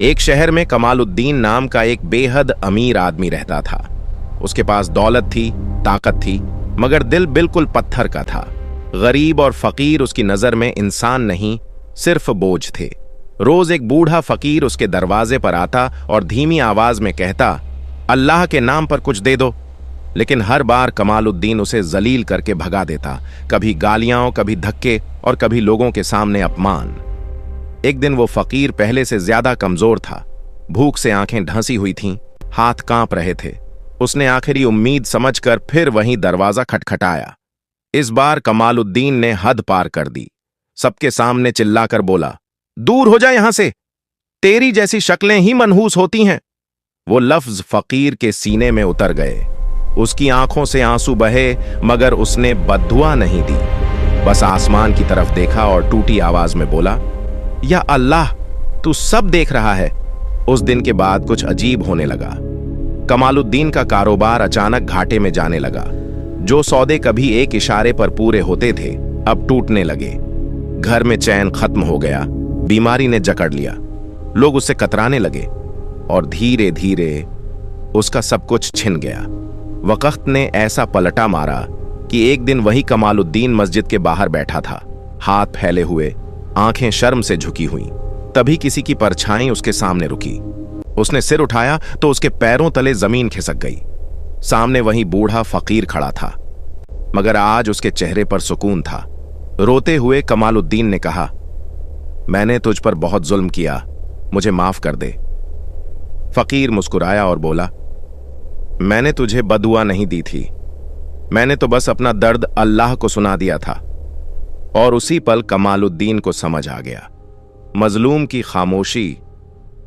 एक शहर में कमालुद्दीन नाम का एक बेहद अमीर आदमी रहता था। उसके पास दौलत थी, ताकत थी, मगर दिल बिल्कुल पत्थर का था। गरीब और फकीर उसकी नजर में इंसान नहीं, सिर्फ बोझ थे। रोज एक बूढ़ा फकीर उसके दरवाजे पर आता और धीमी आवाज में कहता, अल्लाह के नाम पर कुछ दे दो। लेकिन हर बार कमालुद्दीन उसे जलील करके भगा देता, कभी गालियां, कभी धक्के और कभी लोगों के सामने अपमान। एक दिन वो फकीर पहले से ज्यादा कमजोर था, भूख से आंखें ढंसी हुई थीं, हाथ कांप रहे थे। उसने आखिरी उम्मीद समझकर फिर वहीं दरवाजा खटखटाया। इस बार कमालुद्दीन ने हद पार कर दी। सबके सामने चिल्लाकर बोला, दूर हो जा यहां से, तेरी जैसी शक्लें ही मनहूस होती हैं। वो लफ्ज फकीर के सीने में उतर गए। उसकी आंखों से आंसू बहे, मगर उसने बद्दुआ नहीं दी। बस आसमान की तरफ देखा और टूटी आवाज में बोला, या अल्लाह, तू सब देख रहा है। उस दिन के बाद कुछ अजीब होने लगा। कमालुद्दीन का कारोबार अचानक घाटे में जाने लगा। जो सौदे कभी एक इशारे पर पूरे होते थे, अब टूटने लगे। घर में चैन खत्म हो गया, बीमारी ने जकड़ लिया। लोग उससे कतराने लगे और धीरे धीरे उसका सब कुछ छिन गया। वक्त ने ऐसा पलटा मारा कि एक दिन वही कमालुद्दीन मस्जिद के बाहर बैठा था, हाथ फैले हुए, आंखें शर्म से झुकी हुईं। तभी किसी की परछाई उसके सामने रुकी। उसने सिर उठाया तो उसके पैरों तले जमीन खिसक गई। सामने वही बूढ़ा फकीर खड़ा था, मगर आज उसके चेहरे पर सुकून था। रोते हुए कमालुद्दीन ने कहा, मैंने तुझ पर बहुत जुल्म किया, मुझे माफ कर दे। फकीर मुस्कुराया और बोला, मैंने तुझे बदुआ नहीं दी थी, मैंने तो बस अपना दर्द अल्लाह को सुना दिया था। और उसी पल कमालुद्दीन को समझ आ गया, मजलूम की खामोशी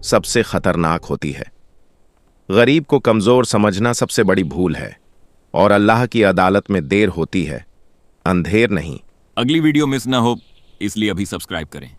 सबसे खतरनाक होती है। गरीब को कमजोर समझना सबसे बड़ी भूल है, और अल्लाह की अदालत में देर होती है, अंधेर नहीं। अगली वीडियो मिस ना हो, इसलिए अभी सब्सक्राइब करें।